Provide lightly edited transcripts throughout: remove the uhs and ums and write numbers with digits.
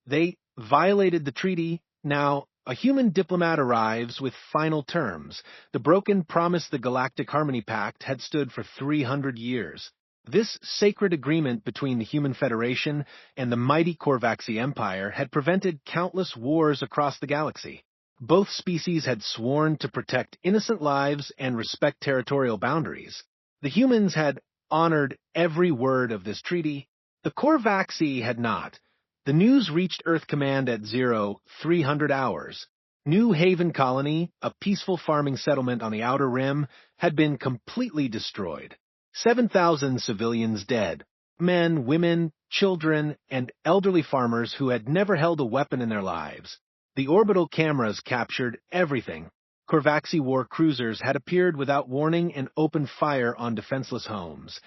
They violated the treaty. Now, a human diplomat arrives with final terms. The broken promise the Galactic Harmony Pact had stood for 300 years. This sacred agreement between the Human Federation and the mighty Korvaxi Empire had prevented countless wars across the galaxy. Both species had sworn to protect innocent lives and respect territorial boundaries. The humans had honored every word of this treaty. The Korvaxi had not. The news reached Earth Command at 0300 hours. New Haven Colony, a peaceful farming settlement on the Outer Rim, had been completely destroyed. 7,000 civilians dead. Men, women, children, and elderly farmers who had never held a weapon in their lives. The orbital cameras captured everything. Korvaxi War cruisers had appeared without warning and opened fire on defenseless homes.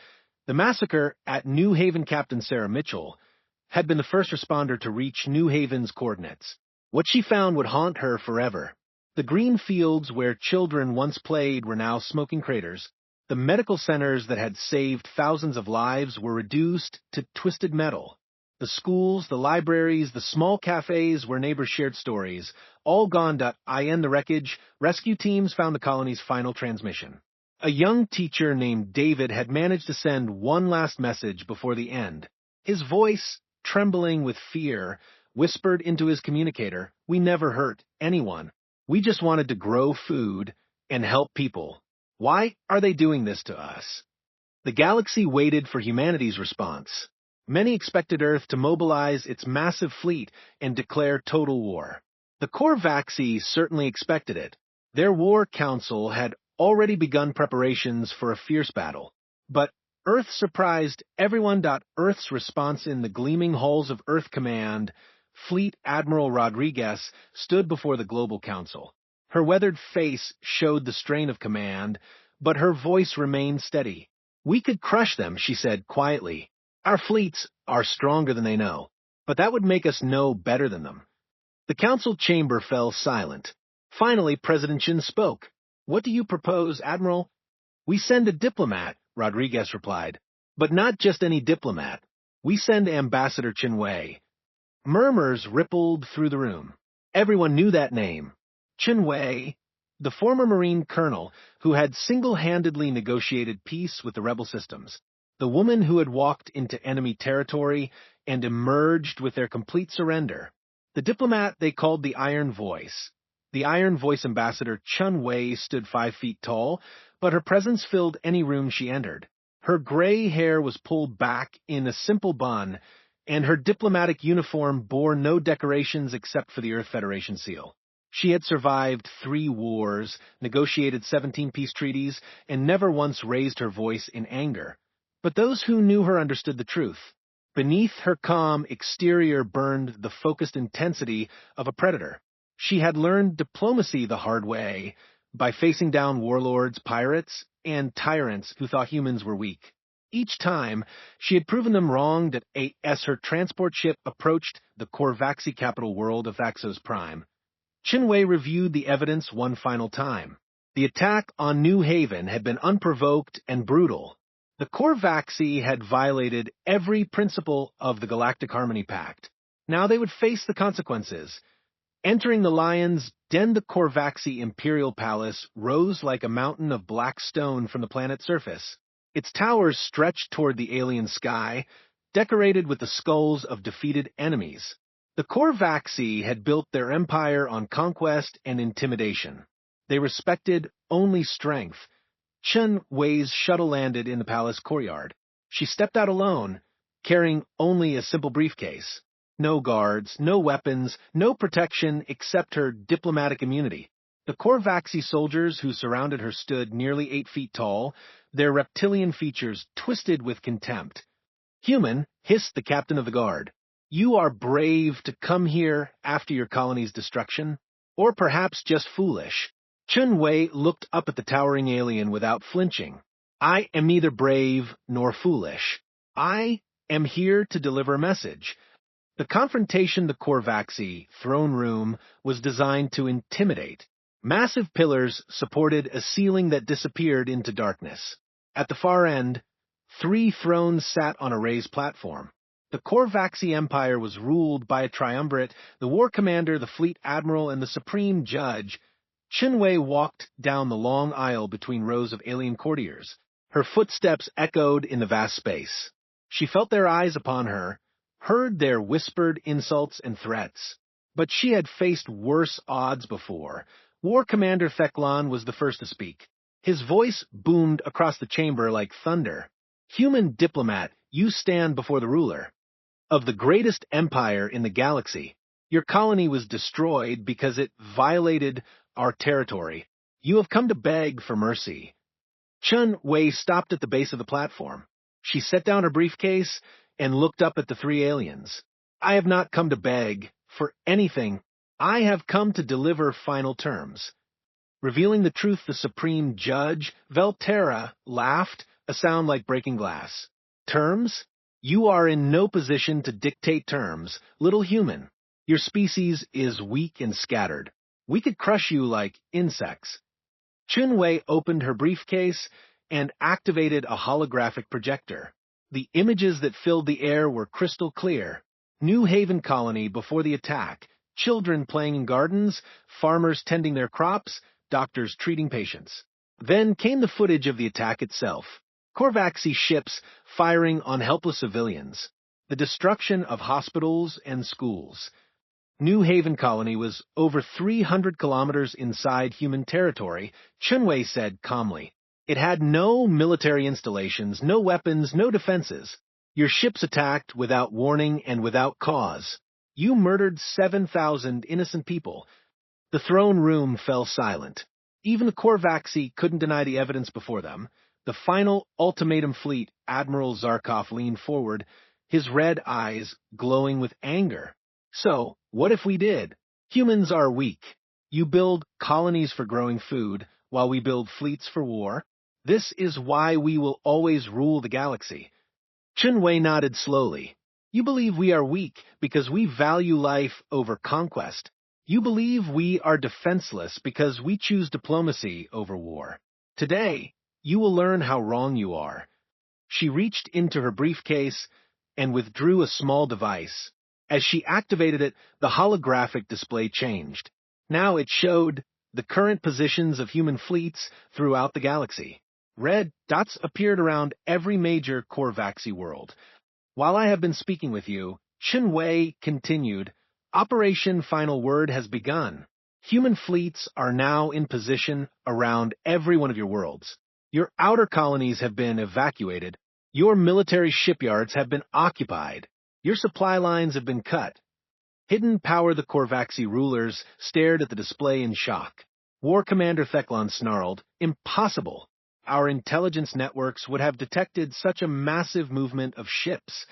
The massacre at New Haven Captain Sarah Mitchell had been the first responder to reach New Haven's coordinates. What she found would haunt her forever. The green fields where children once played were now smoking craters. The medical centers that had saved thousands of lives were reduced to twisted metal. The schools, the libraries, the small cafes where neighbors shared stories, all gone. In the wreckage, rescue teams found the colony's final transmission. A young teacher named David had managed to send one last message before the end. His voice, trembling with fear, whispered into his communicator, "We never hurt anyone. We just wanted to grow food and help people. Why are they doing this to us?" The galaxy waited for humanity's response. Many expected Earth to mobilize its massive fleet and declare total war. The Korvaxi certainly expected it. Their war council had already begun preparations for a fierce battle. But Earth surprised everyone. Earth's response in the gleaming halls of Earth Command, Fleet Admiral Rodriguez stood before the Global Council. Her weathered face showed the strain of command, but her voice remained steady. "We could crush them," she said quietly. "Our fleets are stronger than they know, but that would make us know better than them." The council chamber fell silent. Finally, President Chen spoke. "What do you propose, Admiral?" "We send a diplomat," Rodriguez replied. "But not just any diplomat. We send Ambassador Chen Wei." Murmurs rippled through the room. Everyone knew that name. Chen Wei, the former Marine colonel who had single-handedly negotiated peace with the rebel systems. The woman who had walked into enemy territory and emerged with their complete surrender. The diplomat they called the Iron Voice. The Iron Voice Ambassador Chen Wei stood 5 feet tall, but her presence filled any room she entered. Her gray hair was pulled back in a simple bun, and her diplomatic uniform bore no decorations except for the Earth Federation seal. She had survived 3 wars, negotiated 17 peace treaties, and never once raised her voice in anger. But those who knew her understood the truth. Beneath her calm exterior burned the focused intensity of a predator. She had learned diplomacy the hard way, by facing down warlords, pirates, and tyrants who thought humans were weak. Each time, she had proven them wrong as her transport ship approached the Korvaxi capital world of Vaxos Prime. Chen Wei reviewed the evidence one final time. The attack on New Haven had been unprovoked and brutal. The Korvaxi had violated every principle of the Galactic Harmony Pact. Now they would face the consequences. Entering the Lion's Den, the Korvaxi Imperial Palace rose like a mountain of black stone from the planet's surface. Its towers stretched toward the alien sky, decorated with the skulls of defeated enemies. The Korvaxi had built their empire on conquest and intimidation. They respected only strength. Chen Wei's shuttle landed in the palace courtyard. She stepped out alone, carrying only a simple briefcase. No guards, no weapons, no protection except her diplomatic immunity. The Korvaxi soldiers who surrounded her stood nearly 8 feet tall, their reptilian features twisted with contempt. "Human," hissed the captain of the guard, "you are brave to come here after your colony's destruction, or perhaps just foolish." Chen Wei looked up at the towering alien without flinching. "I am neither brave nor foolish. I am here to deliver a message." The confrontation the Korvaxi throne room was designed to intimidate. Massive pillars supported a ceiling that disappeared into darkness. At the far end, 3 thrones sat on a raised platform. The Korvaxi Empire was ruled by a triumvirate: the war commander, the fleet admiral, and the supreme judge. Chinwei walked down the long aisle between rows of alien courtiers. Her footsteps echoed in the vast space. She felt their eyes upon her, heard their whispered insults and threats. But she had faced worse odds before. War Commander Theklan was the first to speak. His voice boomed across the chamber like thunder. "Human diplomat, you stand before the ruler of the greatest empire in the galaxy. Your colony was destroyed because it violated our territory. You have come to beg for mercy." Chun Wei stopped at the base of the platform. She set down her briefcase and looked up at the three aliens. "I have not come to beg for anything. I have come to deliver final terms." Revealing the truth, the supreme judge, Velterra, laughed, a sound like breaking glass. "Terms? You are in no position to dictate terms, little human. Your species is weak and scattered. We could crush you like insects." Chunwei opened her briefcase and activated a holographic projector. The images that filled the air were crystal clear. New Haven colony before the attack, children playing in gardens, farmers tending their crops, doctors treating patients. Then came the footage of the attack itself. Korvaxi ships firing on helpless civilians. The destruction of hospitals and schools. New Haven colony was over 300 kilometers inside human territory, Chunwei said calmly. It had no military installations, no weapons, no defenses. Your ships attacked without warning and without cause. You murdered 7,000 innocent people. The throne room fell silent. Even the Korvaxi couldn't deny the evidence before them. The final ultimatum fleet, Admiral Zarkov leaned forward, his red eyes glowing with anger. "So, what if we did? Humans are weak. You build colonies for growing food, while we build fleets for war. This is why we will always rule the galaxy." Chunwei nodded slowly. "You believe we are weak because we value life over conquest. You believe we are defenseless because we choose diplomacy over war. Today, you will learn how wrong you are." She reached into her briefcase and withdrew a small device. As she activated it, the holographic display changed. Now it showed the current positions of human fleets throughout the galaxy. Red dots appeared around every major Korvaxi world. "While I have been speaking with you," Chunwei continued, "Operation Final Word has begun. Human fleets are now in position around every one of your worlds. Your outer colonies have been evacuated. Your military shipyards have been occupied. Your supply lines have been cut." Hidden Power, the Korvaxi rulers, stared at the display in shock. War Commander Theklan snarled, "Impossible! Our intelligence networks would have detected such a massive movement of ships.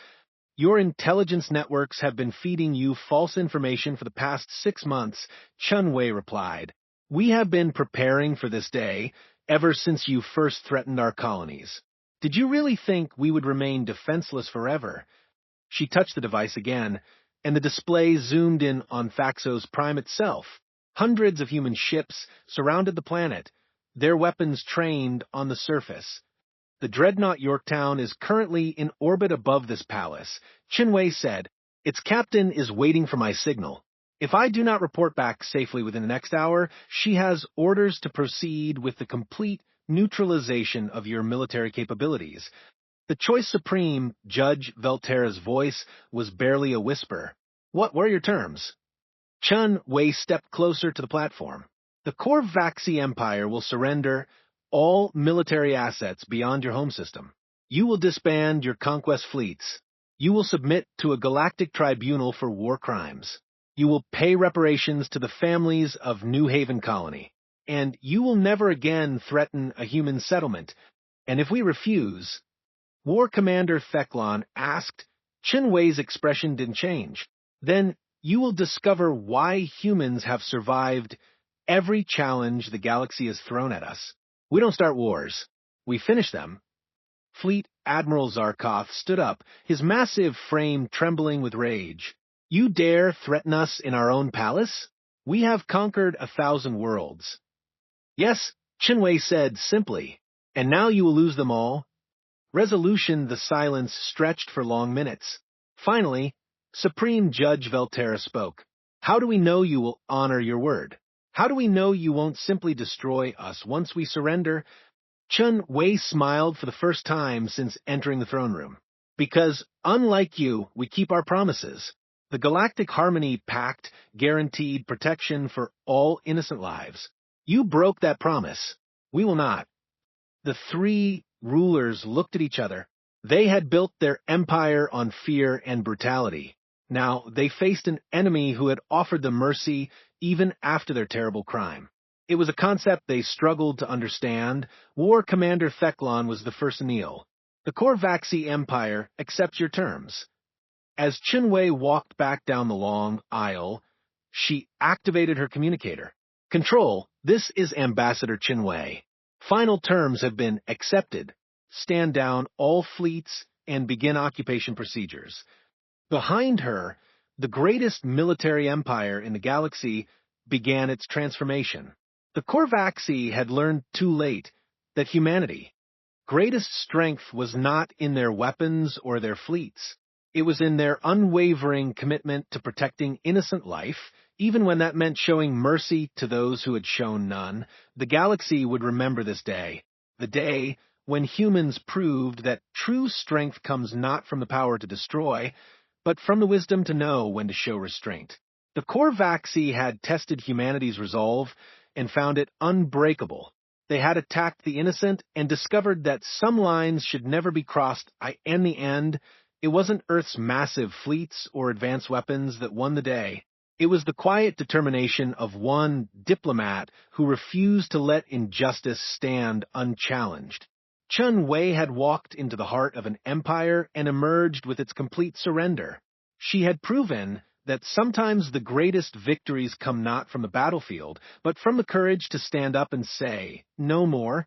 Your intelligence networks have been feeding you false information for the past 6 months, Chunwei replied. "We have been preparing for this day ever since you first threatened our colonies. Did you really think we would remain defenseless forever?" She touched the device again, and the display zoomed in on Faxos Prime itself. Hundreds of human ships surrounded the planet, their weapons trained on the surface. "The dreadnought Yorktown is currently in orbit above this palace," Chinwei said. "Its captain is waiting for my signal. If I do not report back safely within the next hour, she has orders to proceed with the complete neutralization of your military capabilities." The Choice Supreme, Judge Velterra's voice was barely a whisper. "What were your terms?" Chun Wei stepped closer to the platform. "The Korvaxi Empire will surrender all military assets beyond your home system. You will disband your conquest fleets. You will submit to a galactic tribunal for war crimes. You will pay reparations to the families of New Haven Colony. And you will never again threaten a human settlement. And if we refuse..." War Commander Theklan asked. Chinwei's expression didn't change. "Then you will discover why humans have survived every challenge the galaxy has thrown at us. We don't start wars. We finish them." Fleet Admiral Zarkov stood up, his massive frame trembling with rage. "You dare threaten us in our own palace? We have conquered 1,000 worlds." "Yes," Chinwei said simply. "And now you will lose them all?" Resolution, the silence stretched for long minutes. Finally, Supreme Judge Velterra spoke. How do we know you will honor your word? How do we know you won't simply destroy us once we surrender? Chun Wei smiled for the first time since entering the throne room. Because, unlike you, we keep our promises. The Galactic Harmony Pact guaranteed protection for all innocent lives. You broke that promise. We will not. The three rulers looked at each other. They had built their empire on fear and brutality. Now they faced an enemy who had offered them mercy even after their terrible crime. It was a concept they struggled to understand. War Commander Theclon was the first to kneel. The Corvaxi Empire accepts your terms. As Chinwei walked back down the long aisle, she activated her communicator. Control, this is Ambassador Chinwei. Final terms have been accepted. Stand down all fleets and begin occupation procedures. Behind her, the greatest military empire in the galaxy began its transformation. The Corvaxi had learned too late that humanity, greatest strength was not in their weapons or their fleets. It was in their unwavering commitment to protecting innocent life, even when that meant showing mercy to those who had shown none. The galaxy would remember this day, the day when humans proved that true strength comes not from the power to destroy, but from the wisdom to know when to show restraint. The Corvaxi had tested humanity's resolve and found it unbreakable. They had attacked the innocent and discovered that some lines should never be crossed. In the end, it wasn't Earth's massive fleets or advanced weapons that won the day. It was the quiet determination of one diplomat who refused to let injustice stand unchallenged. Chun Wei had walked into the heart of an empire and emerged with its complete surrender. She had proven that sometimes the greatest victories come not from the battlefield, but from the courage to stand up and say, no more.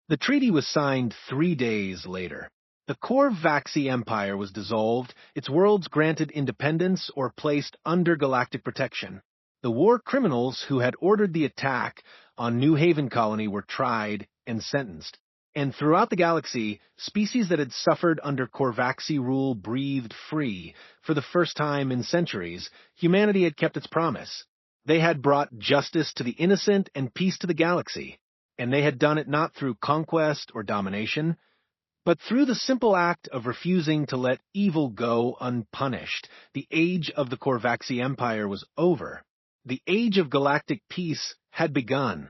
The treaty was signed 3 days later. The Corvaxi Empire was dissolved, its worlds granted independence or placed under galactic protection. The war criminals who had ordered the attack on New Haven Colony were tried and sentenced. And throughout the galaxy, species that had suffered under Corvaxi rule breathed free. For the first time in centuries, humanity had kept its promise. They had brought justice to the innocent and peace to the galaxy. And they had done it not through conquest or domination, but through the simple act of refusing to let evil go unpunished. The age of the Corvaxi Empire was over. The age of galactic peace had begun.